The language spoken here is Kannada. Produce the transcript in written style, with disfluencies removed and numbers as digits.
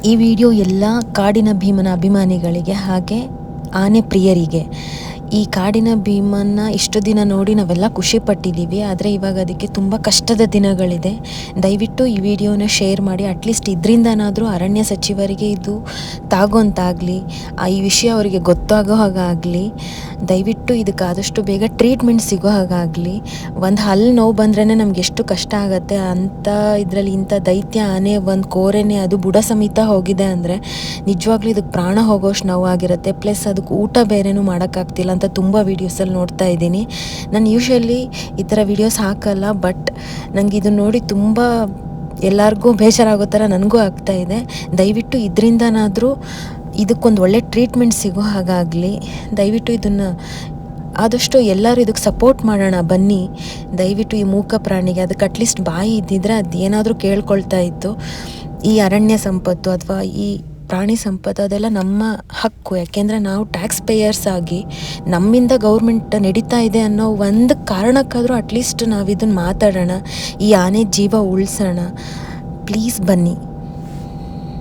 ಈ ವಿಡಿಯೋ ಎಲ್ಲ ಕಾಡಿನ ಭೀಮನ ಅಭಿಮಾನಿಗಳಿಗೆ ಹಾಗೆ ಆನೆ ಪ್ರಿಯರಿಗೆ. ಈ ಕಾಡಿನ ಭೀಮನ್ನ ಇಷ್ಟು ದಿನ ನೋಡಿ ನಾವೆಲ್ಲ ಖುಷಿ ಪಟ್ಟಿದ್ದೀವಿ, ಆದರೆ ಇವಾಗ ಅದಕ್ಕೆ ತುಂಬ ಕಷ್ಟದ ದಿನಗಳಿದೆ. ದಯವಿಟ್ಟು ಈ ವಿಡಿಯೋನ ಶೇರ್ ಮಾಡಿ, ಅಟ್ಲೀಸ್ಟ್ ಇದರಿಂದನಾದರೂ ಅರಣ್ಯ ಸಚಿವರಿಗೆ ಇದು ತಾಗೋಂತಾಗಲಿ, ಈ ವಿಷಯ ಅವರಿಗೆ ಗೊತ್ತಾಗೋ ಹಾಗಾಗಲಿ. ದಯವಿಟ್ಟು ಇದಕ್ಕೆ ಆದಷ್ಟು ಬೇಗ ಟ್ರೀಟ್ಮೆಂಟ್ ಸಿಗೋ ಹಾಗಾಗಲಿ. ಒಂದು ಹಲ್ಲು ನೋವು ಬಂದ್ರೇ ನಮ್ಗೆ ಎಷ್ಟು ಕಷ್ಟ ಆಗುತ್ತೆ, ಅಂಥ ಇದರಲ್ಲಿ ಇಂಥ ದೈತ್ಯ ಆನೆ ಒಂದು ಕೋರೆನೇ ಅದು ಬುಡ ಸಮೇತ ಹೋಗಿದೆ ಅಂದರೆ ನಿಜವಾಗ್ಲೂ ಇದಕ್ಕೆ ಪ್ರಾಣ ಹೋಗೋಷ್ಟು ನೋವಾಗಿರುತ್ತೆ. ಪ್ಲಸ್ ಅದಕ್ಕೆ ಊಟ ಬೇರೆನೂ ಮಾಡೋಕ್ಕಾಗ್ತಿಲ್ಲ ಅಂತ ತುಂಬ ವೀಡಿಯೋಸಲ್ಲಿ ನೋಡ್ತಾ ಇದ್ದೀನಿ. ನಾನು ಯೂಶ್ವಲಿ ಈ ಥರ ವೀಡಿಯೋಸ್ ಹಾಕಲ್ಲ, ಬಟ್ ನನಗೆ ಇದನ್ನು ನೋಡಿ ತುಂಬ ಎಲ್ಲರಿಗೂ ಬೇಜಾರಾಗೋ ಥರ ನನಗೂ ಆಗ್ತಾಯಿದೆ. ದಯವಿಟ್ಟು ಇದರಿಂದನಾದರೂ ಇದಕ್ಕೊಂದು ಒಳ್ಳೆ ಟ್ರೀಟ್ಮೆಂಟ್ ಸಿಗೋ ಹಾಗಾಗಲಿ. ದಯವಿಟ್ಟು ಇದನ್ನು ಆದಷ್ಟು ಎಲ್ಲರೂ ಇದಕ್ಕೆ ಸಪೋರ್ಟ್ ಮಾಡೋಣ ಬನ್ನಿ. ದಯವಿಟ್ಟು ಈ ಮೂಕ ಪ್ರಾಣಿಗೆ ಅದಕ್ಕೆ ಅಟ್ಲೀಸ್ಟ್ ಬಾಯಿ ಇದ್ದಿದ್ರೆ ಅದು ಏನಾದರೂ ಕೇಳ್ಕೊಳ್ತಾ ಇತ್ತು. ಈ ಅರಣ್ಯ ಸಂಪತ್ತು ಅಥವಾ ಈ ಪ್ರಾಣಿ ಸಂಪತ್ತು ಅದೆಲ್ಲ ನಮ್ಮ ಹಕ್ಕು. ಯಾಕೆಂದರೆ ನಾವು ಟ್ಯಾಕ್ಸ್ ಪೇಯರ್ಸ್ ಆಗಿ ನಮ್ಮಿಂದ ಗೌರ್ಮೆಂಟ್ ನಡೀತಾ ಇದೆ ಅನ್ನೋ ಒಂದು ಕಾರಣಕ್ಕಾದರೂ ಅಟ್ಲೀಸ್ಟ್ ನಾವು ಇದನ್ನು ಮಾತಾಡೋಣ, ಈ ಆನೆ ಜೀವ ಉಳಿಸೋಣ. ಪ್ಲೀಸ್ ಬನ್ನಿ.